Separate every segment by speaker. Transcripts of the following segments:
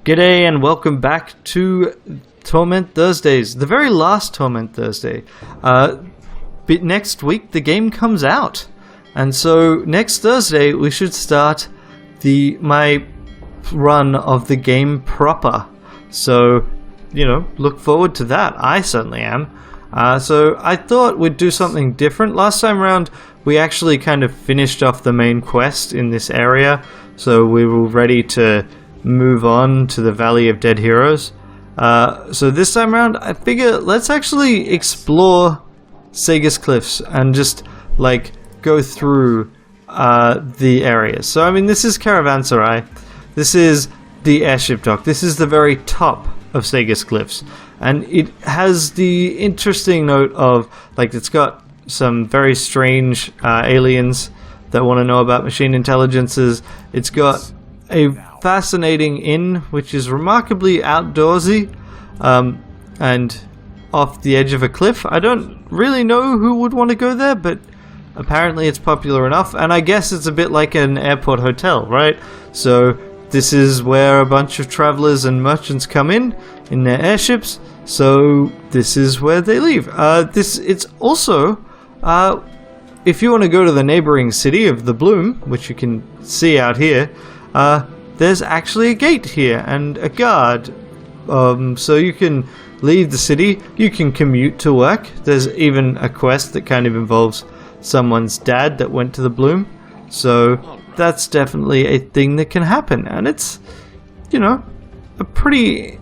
Speaker 1: G'day and welcome back to Torment Thursdays, the very last Torment Thursday. But next week the game comes out, and so next Thursday we should start my run of the game proper. So, look forward to that. I certainly am. So I thought we'd do something different. Last time around we actually kind of finished off the main quest in this area, so we were ready to move on to the Valley of Dead Heroes. So this time around, I figure let's actually explore Segas Cliffs and just go through the areas. So I mean, this is Caravanserai. This is the airship dock. This is the very top of Segas Cliffs, and it has the interesting note of it's got some very strange aliens that want to know about machine intelligences. It's got a fascinating inn, which is remarkably outdoorsy and off the edge of a cliff. I don't really know who would want to go there, but apparently it's popular enough, and I guess it's a bit like an airport hotel, right? So this is where a bunch of travelers and merchants come in their airships, so this is where they leave. It's also, if you want to go to the neighboring city of the Bloom, which you can see out here, there's actually a gate here and a guard, so you can leave the city, you can commute to work. There's even a quest that kind of involves someone's dad that went to the Bloom, so that's definitely a thing that can happen, and it's, a pretty,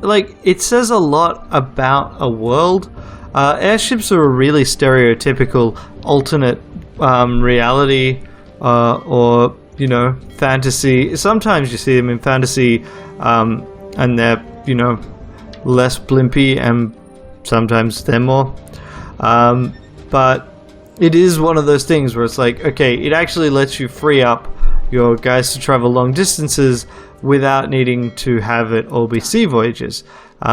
Speaker 1: it says a lot about a world. Airships are a really stereotypical alternate reality, or fantasy. Sometimes you see them in fantasy, and they're, less blimpy, and sometimes they're more. But it is one of those things where it's okay, it actually lets you free up your guys to travel long distances without needing to have it all be sea voyages,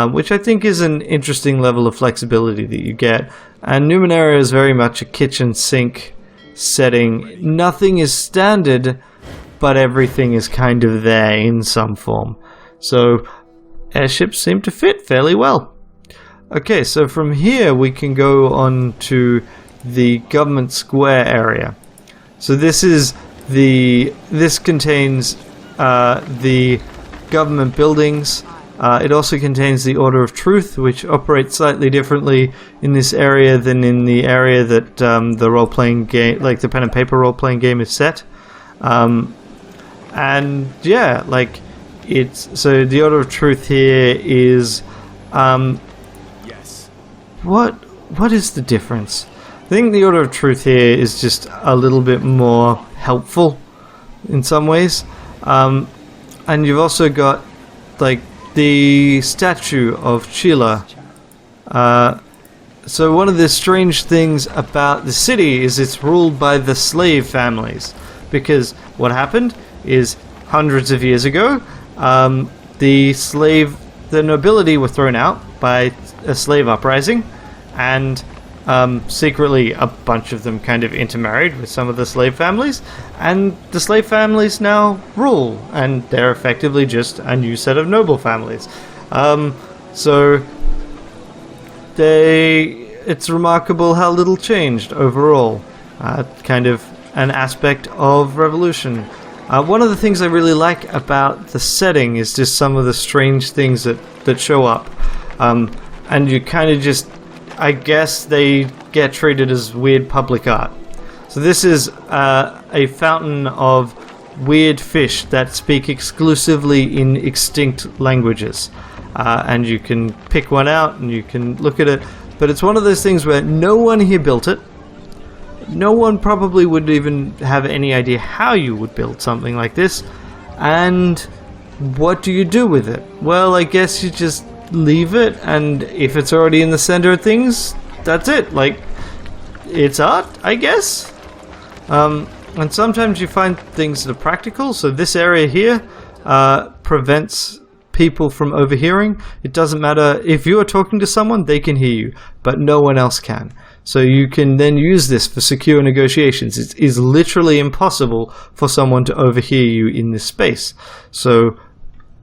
Speaker 1: which I think is an interesting level of flexibility that you get. And Numenera is very much a kitchen sink setting. Nothing is standard, but everything is kind of there in some form. So airships seem to fit fairly well. Okay, so from here we can go on to the government square area. So this contains the government buildings. It also contains the Order of Truth, which operates slightly differently in this area than in the area that the role-playing game, the pen and paper role-playing game, is set. And yeah, so the Order of Truth here is,
Speaker 2: yes.
Speaker 1: What is the difference? I think the Order of Truth here is just a little bit more helpful in some ways. And you've also got the statue of Sheila. So one of the strange things about the city is it's ruled by the slave families, because what happened is hundreds of years ago, the nobility were thrown out by a slave uprising, and secretly a bunch of them kind of intermarried with some of the slave families, and the slave families now rule, and they're effectively just a new set of noble families. So it's remarkable how little changed overall. Kind of an aspect of revolution. One of the things I really like about the setting is just some of the strange things that show up. And you kind of just, I guess they get treated as weird public art. So this is a fountain of weird fish that speak exclusively in extinct languages. And you can pick one out and you can look at it. But it's one of those things where no one here built it. No one probably would even have any idea how you would build something like this. And what do you do with it? Well, I guess you just leave it, and if it's already in the center of things, that's it. It's art, I guess. And sometimes you find things that are practical. So this area here prevents people from overhearing. It doesn't matter if you are talking to someone, they can hear you, but no one else can. So you can then use this for secure negotiations. It is literally impossible for someone to overhear you in this space. So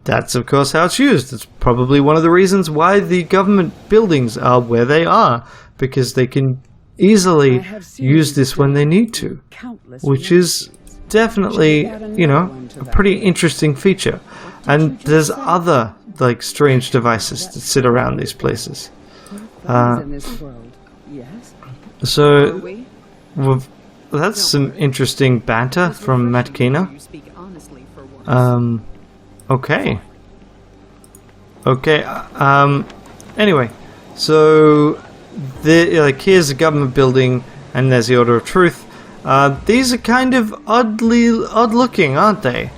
Speaker 1: that's of course how it's used. It's probably one of the reasons why the government buildings are where they are, because they can easily use this when they need to, which is definitely, you know, a pretty interesting feature. And there's other, like, strange devices that sit around these places. So, that's some interesting banter from Matkina. Okay. Okay, anyway, so, here's a government building, and there's the Order of Truth. These are kind of odd looking, aren't they?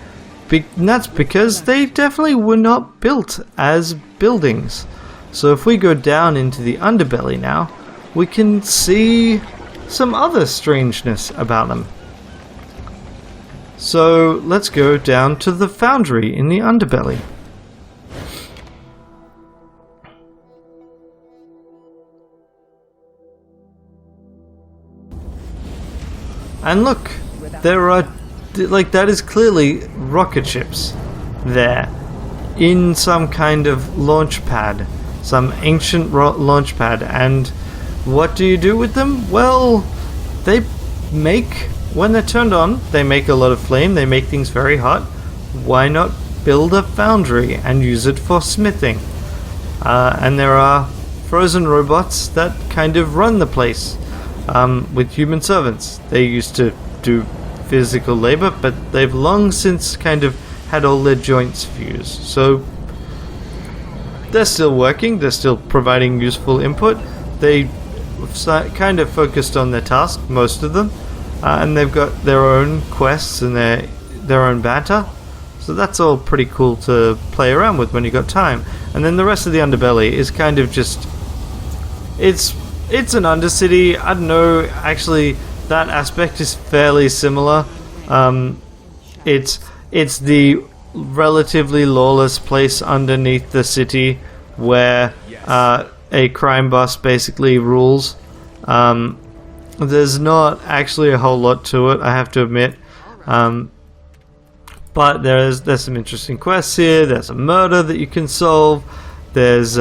Speaker 1: And that's because they definitely were not built as buildings. So if we go down into the underbelly now, we can see some other strangeness about them. So let's go down to the foundry in the underbelly. And look, there are, like, that is clearly rocket ships there in some kind of launch pad, some ancient launch pad. And what do you do with them? Well, they make, when they're turned on, they make a lot of flame, they make things very hot. Why not build a foundry and use it for smithing? And there are frozen robots that kind of run the place. With human servants. They used to do physical labor, but they've long since kind of had all their joints fused. So they're still working, they're still providing useful input. They kind of focused on their task, most of them, and they've got their own quests and their own banter. So that's all pretty cool to play around with when you got time. And then the rest of the underbelly is kind of just, it's an undercity. I don't know, actually that aspect is fairly similar. It's the relatively lawless place underneath the city where a crime boss basically rules. There's not actually a whole lot to it, I have to admit. But there's some interesting quests here. There's a murder that you can solve. There's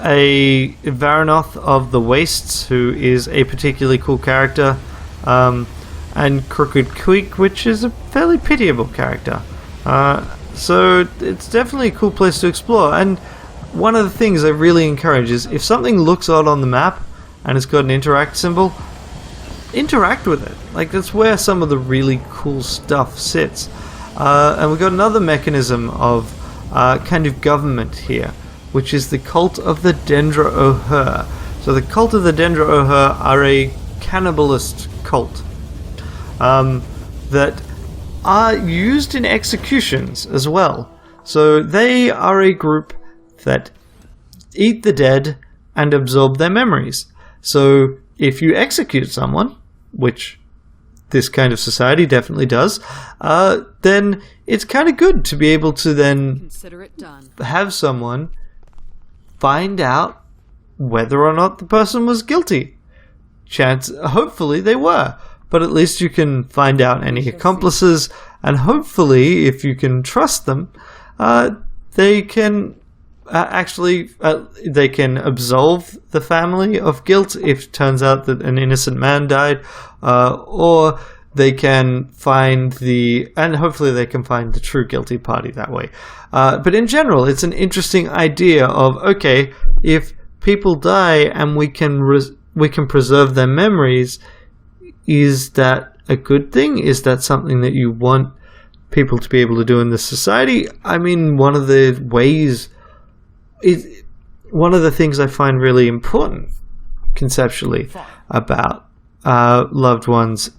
Speaker 1: a Varanoth of the Wastes, who is a particularly cool character, and Crooked Queek, which is a fairly pitiable character. So it's definitely a cool place to explore. And one of the things I really encourage is, if something looks odd on the map and it's got an interact symbol, interact with it. Like, that's where some of the really cool stuff sits. And we've got another mechanism of kind of government here, which is the Cult of the Dendra O'Her. So the Cult of the Dendra O'Her are a cannibalist cult that are used in executions as well. So they are a group that eat the dead and absorb their memories. So if you execute someone, which this kind of society definitely does, then it's kind of good to be able to then
Speaker 3: consider it done.
Speaker 1: Have someone find out whether or not the person was guilty. Hopefully they were, but at least you can find out any accomplices, and hopefully, if you can trust them, they can they can absolve the family of guilt if it turns out that an innocent man died, or they can find and hopefully they can find the true guilty party that way. But in general, it's an interesting idea of, okay, if people die and we can preserve their memories, is that a good thing? Is that something that you want people to be able to do in this society? I mean, one of the things I find really important conceptually about loved ones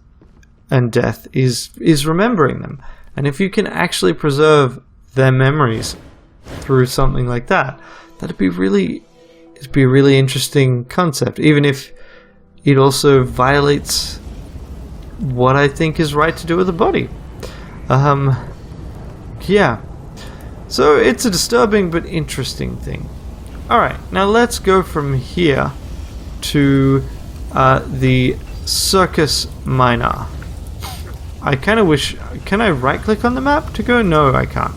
Speaker 1: and death is remembering them. And if you can actually preserve their memories through something like that, it'd be a really interesting concept, even if it also violates what I think is right to do with the body. Yeah. So it's a disturbing but interesting thing. Alright, now let's go from here to the Circus Minor. I kind of wish... Can I right-click on the map to go? No, I can't.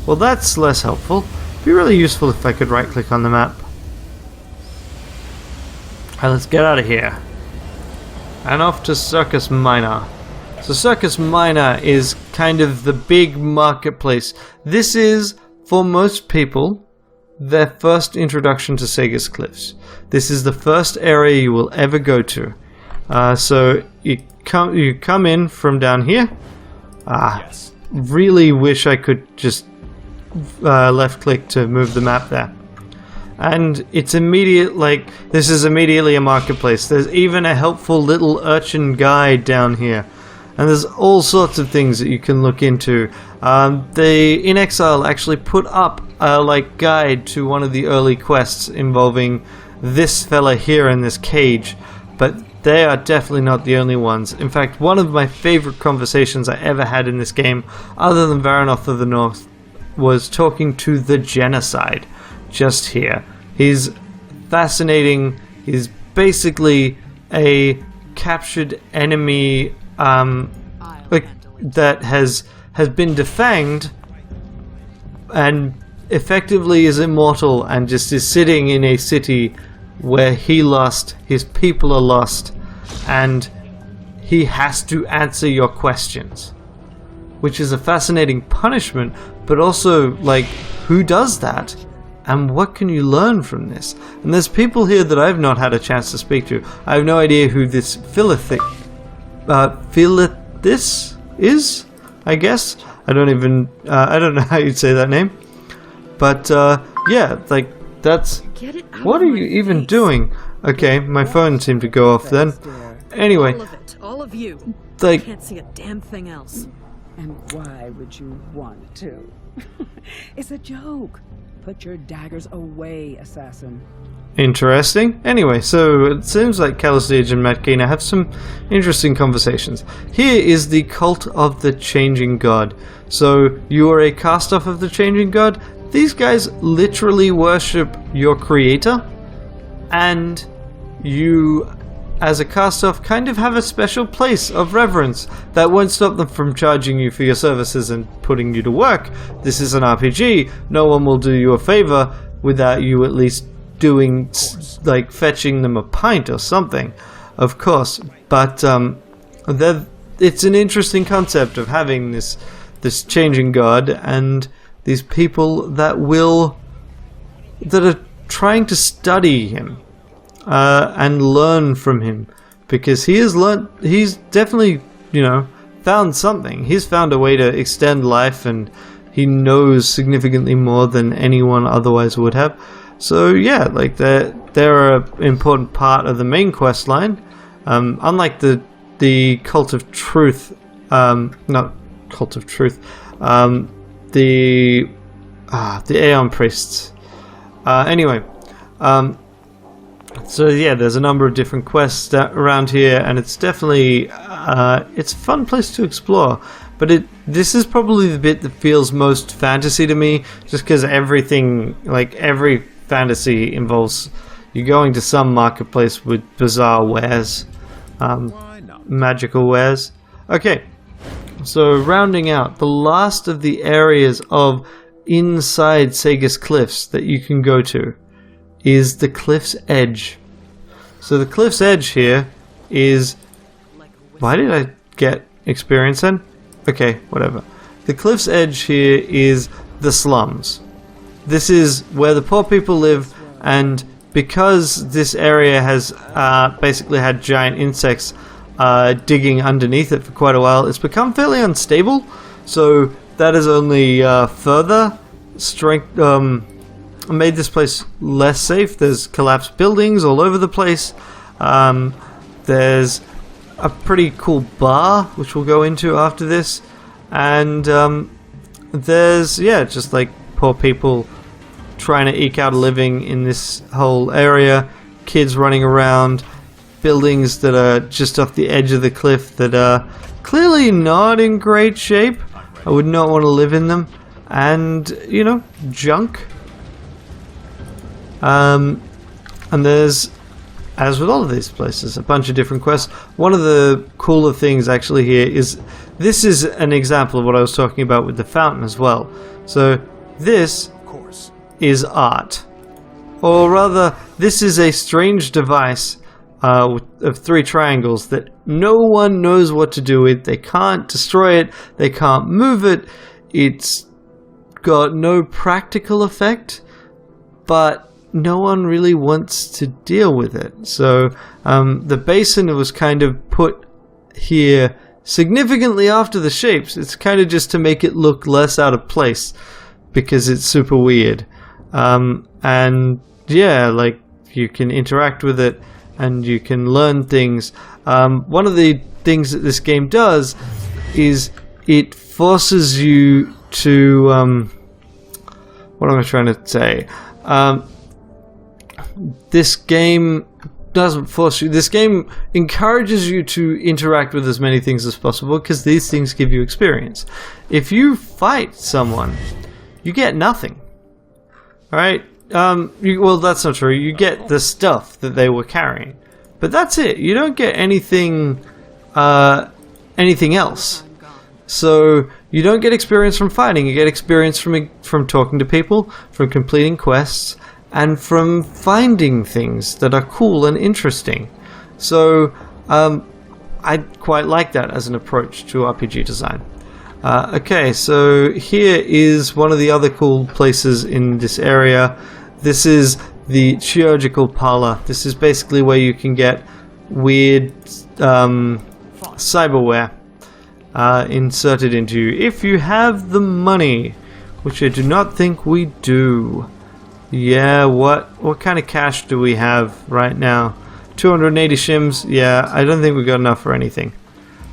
Speaker 1: Well, that's less helpful. It'd be really useful if I could right-click on the map. Alright, let's get out of here. And off to Circus Minor. So Circus Minor is kind of the big marketplace. This is, for most people, their first introduction to Segas Cliffs. This is the first area you will ever go to. So you come in from down here.
Speaker 2: Yes.
Speaker 1: Really wish I could just left click to move the map there. And it's immediate, like, this is immediately a marketplace. There's even a helpful little urchin guide down here. And there's all sorts of things that you can look into. They, in Exile, actually put up a guide to one of the early quests involving this fella here in this cage. But they are definitely not the only ones. In fact, one of my favorite conversations I ever had in this game, other than Varanoth of the North, was talking to the Genocide, just here. He's fascinating. He's basically a captured enemy that has been defanged and effectively is immortal and just is sitting in a city where he lost, his people are lost, and he has to answer your questions, which is a fascinating punishment, but also, like, who does that? And what can you learn from this? And there's people here that I've not had a chance to speak to. I have no idea who this Philithis is, I guess. I don't know how you'd say that name. But, yeah, like, that's... What are you even doing? Okay, my phone seemed to go off then. Anyway.
Speaker 3: All of it, all of you.
Speaker 1: Like,
Speaker 3: I can't see a damn thing else.
Speaker 4: And why would you want to? It's a joke. Put your daggers away, assassin.
Speaker 1: interesting. Anyway, so it seems like Calistage and Matkina have some interesting conversations. Here is the Cult of the Changing God. So you are a cast-off of the Changing God. These guys literally worship your creator, and you, as a cast-off, kind of have a special place of reverence that won't stop them from charging you for your services and putting you to work. This is an RPG. No one will do you a favor without you at least doing, like, fetching them a pint or something, of course. But it's an interesting concept of having this changing god and these people that are trying to study him and learn from him, because he's definitely, found something. He's found a way to extend life, and he knows significantly more than anyone otherwise would have. So yeah, like they're an important part of the main quest line. Unlike the Cult of Truth, not Cult of Truth, the Aeon Priests. Anyway, so yeah, there's a number of different quests around here, and it's definitely it's a fun place to explore. But this is probably the bit that feels most fantasy to me, just because everything, like every fantasy, involves you going to some marketplace with bizarre wares, magical wares. Okay, so rounding out the last of the areas of inside Segas Cliffs that you can go to is the Cliff's Edge. So the Cliff's Edge here is... Why did I get experience then? Okay, whatever. The Cliff's Edge here is the slums. This is where the poor people live, and because this area has basically had giant insects digging underneath it for quite a while, it's become fairly unstable. So that has only further made this place less safe. There's collapsed buildings all over the place. There's a pretty cool bar, which we'll go into after this. And there's, just like poor people trying to eke out a living in this whole area. Kids running around. Buildings that are just off the edge of the cliff that are clearly not in great shape. I would not want to live in them. And, junk. And there's, as with all of these places, a bunch of different quests. One of the cooler things actually here is, this is an example of what I was talking about with the fountain as well. So This
Speaker 2: Of course.
Speaker 1: is art. Or rather, this is a strange device of 3 triangles that no one knows what to do with. They can't destroy it. They can't move it. It's got no practical effect, but no one really wants to deal with it. So the basin was kind of put here significantly after the shapes. It's kind of just to make it look less out of place because it's super weird. And yeah, like you can interact with it and you can learn things. One of the things that this game does is it forces you to what am I trying to say? This game doesn't force you. This game encourages you to interact with as many things as possible because these things give you experience. If you fight someone, you get nothing. Alright? Well, that's not true. You get the stuff that they were carrying. But that's it. You don't get anything else. So you don't get experience from fighting. You get experience from talking to people, from completing quests, and from finding things that are cool and interesting. So I quite like that as an approach to RPG design. Okay, so here is one of the other cool places in this area. This is the Geological Parlor. This is basically where you can get weird cyberware inserted into you if you have the money, which I do not think we do. Yeah, what kind of cash do we have right now? 280 shims? Yeah, I don't think we got enough for anything.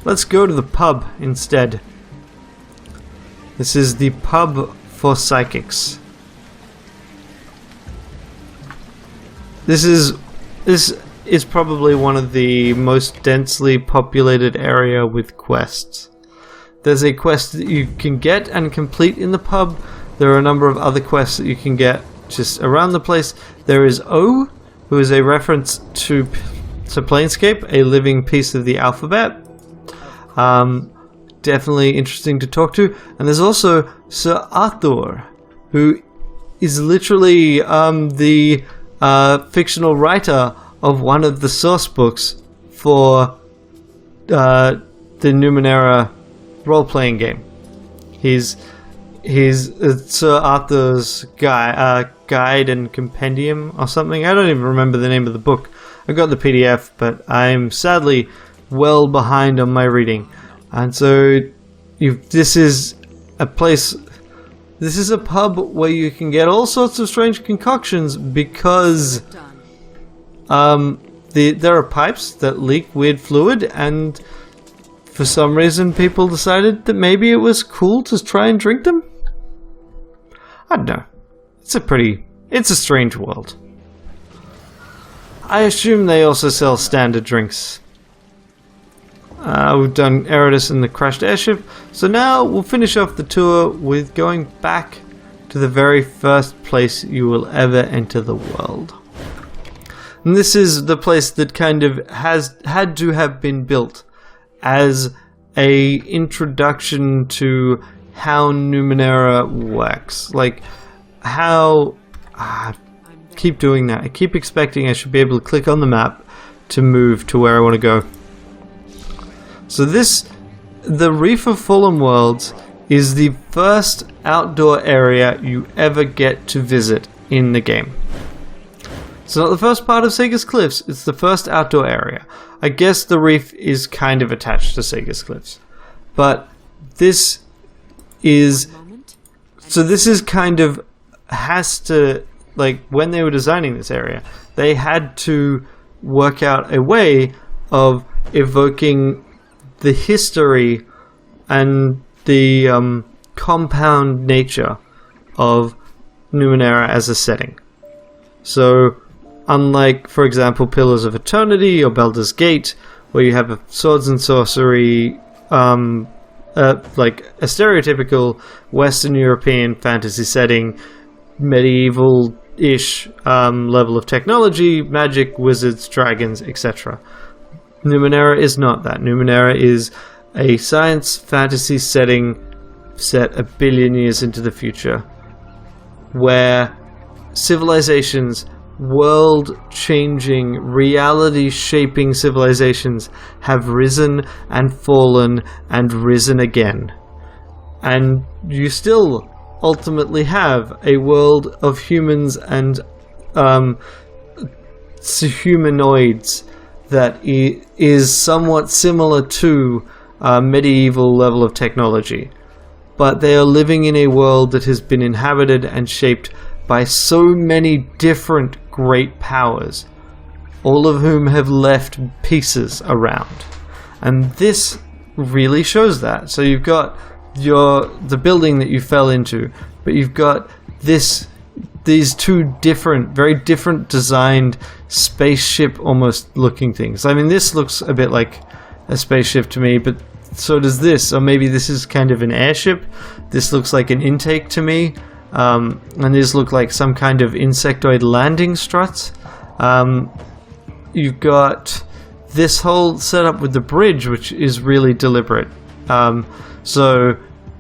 Speaker 1: Let's go to the pub instead. This is the pub for psychics. This is probably one of the most densely populated area with quests. There's a quest that you can get and complete in the pub. There are a number of other quests that you can get just around the place. There is O, who is a reference to Planescape, a living piece of the alphabet. Definitely interesting to talk to. And there's also Sir Arthur, who is literally the fictional writer of one of the source books for the Numenera role-playing game. He's Sir Arthur's guide and compendium or something. I don't even remember the name of the book. I got the PDF, but I'm sadly well behind on my reading. And so this is a place, this is a pub where you can get all sorts of strange concoctions because there are pipes that leak weird fluid, and for some reason people decided that maybe it was cool to try and drink them? I don't know. It's a strange world. I assume they also sell standard drinks. We've done Eridus and the crashed airship, so now we'll finish off the tour with going back to the very first place you will ever enter the world. And this is the place that kind of had to have been built as a introduction to how Numenera works. Like, how... keep doing that. I keep expecting I should be able to click on the map to move to where I want to go. So the Reef of Fallen Worlds is the first outdoor area you ever get to visit in the game. It's not the first part of Segas Cliffs, it's the first outdoor area. I guess the reef is kind of attached to Segas Cliffs. But this is... So this is kind of... has to... Like, when they were designing this area, they had to work out a way of evoking the history and the compound nature of Numenera as a setting. So, unlike, for example, Pillars of Eternity or Baldur's Gate, where you have a swords and sorcery, like a stereotypical Western European fantasy setting, medieval-ish level of technology, magic, wizards, dragons, etc. Numenera is not that. Numenera is a science fantasy setting set 1 billion years into the future. where civilizations, world-changing, reality-shaping civilizations have risen and fallen and risen again. And you still ultimately have a world of humans and humanoids that is somewhat similar to a medieval level of technology. But they are living in a world that has been inhabited and shaped by so many different great powers, all of whom have left pieces around. And this really shows that. So you've got the building that you fell into, but you've got these two different, very different designed spaceship almost looking things. I mean, this looks a bit like a spaceship to me, but so does this. Or maybe this is kind of an airship. This looks like an intake to me. And these look like some kind of insectoid landing struts. You've got this whole setup with the bridge, which is really deliberate. So,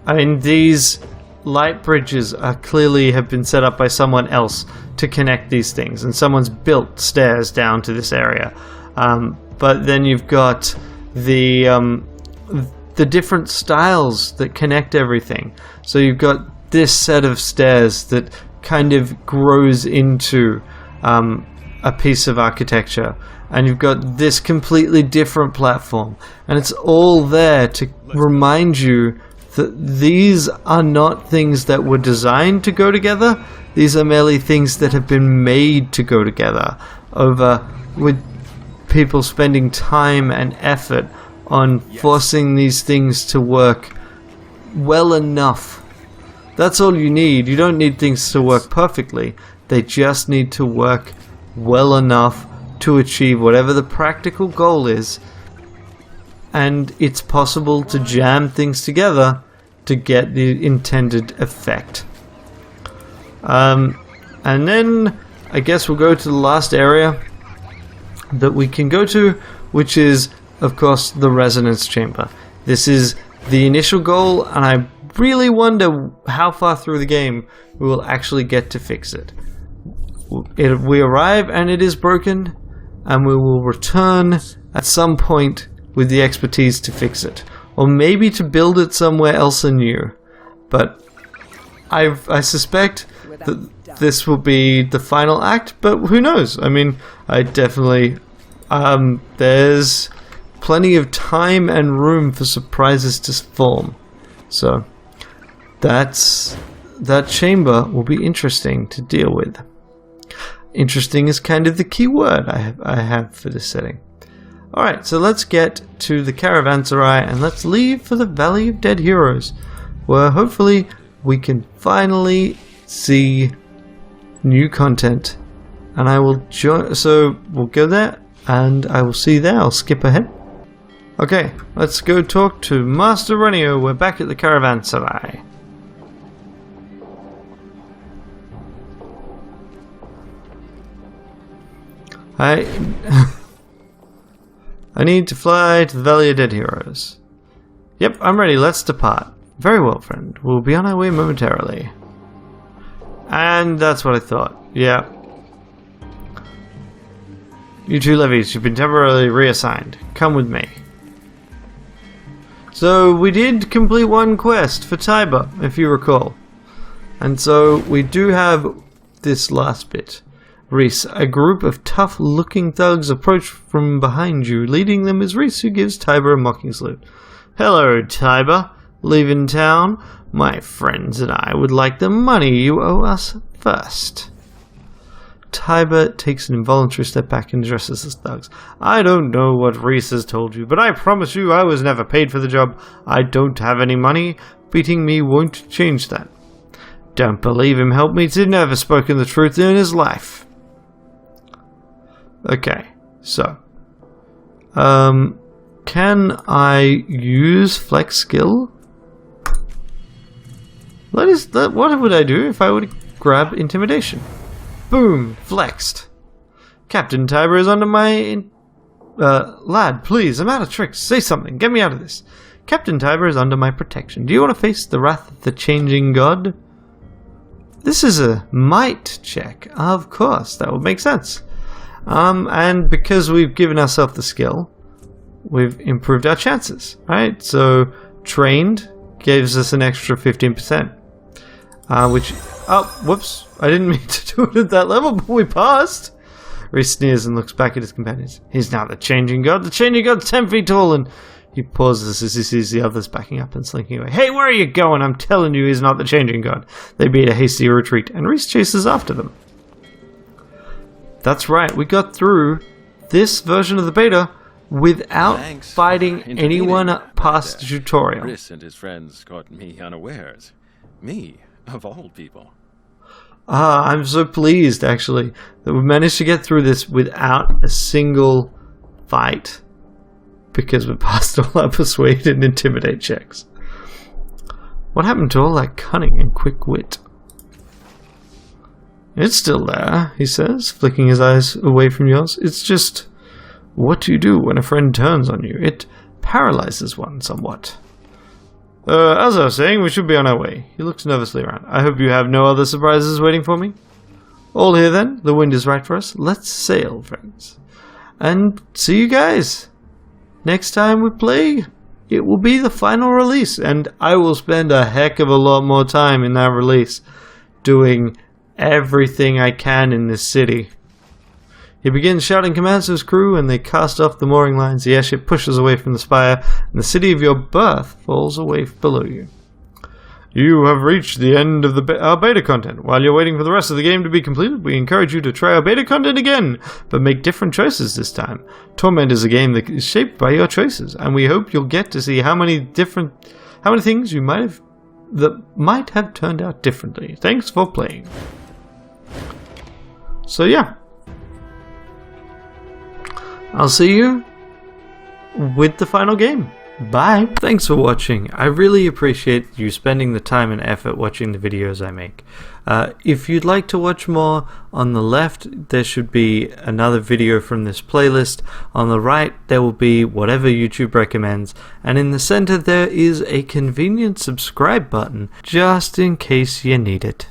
Speaker 1: I mean, these light bridges are clearly have been set up by someone else to connect these things, and someone's built stairs down to this area. But then you've got the different styles that connect everything. So you've got this set of stairs that kind of grows into a piece of architecture, and you've got this completely different platform, and it's all there to remind you that these are not things that were designed to go together. These are merely things that have been made to go together with people spending time and effort on forcing these things to work well enough. That's all you need. You don't need things to work perfectly. They just need to work well enough to achieve whatever the practical goal is. And it's possible to jam things together to get the intended effect. And then I guess we'll go to the last area that we can go to, which is, of course, the resonance chamber. This is the initial goal, and I really wonder how far through the game we will actually get to fix it. We arrive and it is broken, and we will return at some point with the expertise to fix it, or maybe to build it somewhere else anew. But I suspect that this will be the final act, but who knows? I mean, I definitely there's plenty of time and room for surprises to form. So that chamber will be interesting to deal with. Interesting is kind of the key word I have for this setting. Alright, so let's get to the caravanserai and let's leave for the Valley of Dead Heroes, where hopefully we can finally see new content. And I will join, so we'll go there and I will see you there. I'll skip ahead. Okay, let's go talk to Master Ranneko. We're back at the caravanserai. I need to fly to the Valley of Dead Heroes. Yep, I'm ready. Let's depart. Very well, friend. We'll be on our way momentarily. And that's what I thought. Yeah. You two levies, you've been temporarily reassigned. Come with me. So, we did complete one quest for Tiber, if you recall. And so, we do have this last bit. Reese, a group of tough-looking thugs approach from behind you. Leading them is Reese, who gives Tiber a mocking salute. Hello, Tiber. Leaving town? My friends and I would like the money you owe us first. Tiber takes an involuntary step back and addresses the thugs. I don't know what Reese has told you, but I promise you I was never paid for the job. I don't have any money. Beating me won't change that. Don't believe him, help me. He's never spoken the truth in his life. Okay, so can I use flex skill? What is that? What would I do if I would grab intimidation? Boom, flexed. Captain Tiber is under my lad, please, I'm out of tricks. Say something, get me out of this. Captain Tiber is under my protection. Do you want to face the wrath of the changing god? This is a might check. Of course, that would make sense. And because we've given ourselves the skill, we've improved our chances, right? So trained gives us an extra 15%, which, oh, whoops, I didn't mean to do it at that level, but we passed. Reese sneers and looks back at his companions. He's now the changing god. The changing god's 10 feet tall, and he pauses as he sees the others backing up and slinking away. Hey, where are you going? I'm telling you, he's not the changing god. They beat a hasty retreat, and Reese chases after them. That's right, we got through this version of the beta without fighting anyone past the tutorial.
Speaker 2: Chris and his friends caught me unawares. Me, of all people.
Speaker 1: I'm so pleased, actually, that we managed to get through this without a single fight, because we passed all our persuade and intimidate checks. What happened to all that cunning and quick wit? It's still there, he says, flicking his eyes away from yours. It's just, what do you do when a friend turns on you? It paralyzes one somewhat. As I was saying, we should be on our way. He looks nervously around. I hope you have no other surprises waiting for me. All here then, the wind is right for us. Let's sail, friends. And see you guys. Next time we play, it will be the final release, and I will spend a heck of a lot more time in that release doing everything I can in this city. He begins shouting commands to his crew, and they cast off the mooring lines. The airship pushes away from the spire, and the city of your birth falls away below you. You have reached the end of our beta content. While you're waiting for the rest of the game to be completed, we encourage you to try our beta content again, but make different choices this time. Torment is a game that is shaped by your choices, and we hope you'll get to see how many things you might have turned out differently. Thanks for playing. So yeah. I'll see you with the final game. Bye. Thanks for watching. I really appreciate you spending the time and effort watching the videos I make. If you'd like to watch more, on the left there should be another video from this playlist. On the right there will be whatever YouTube recommends, and in the center there is a convenient subscribe button just in case you need it.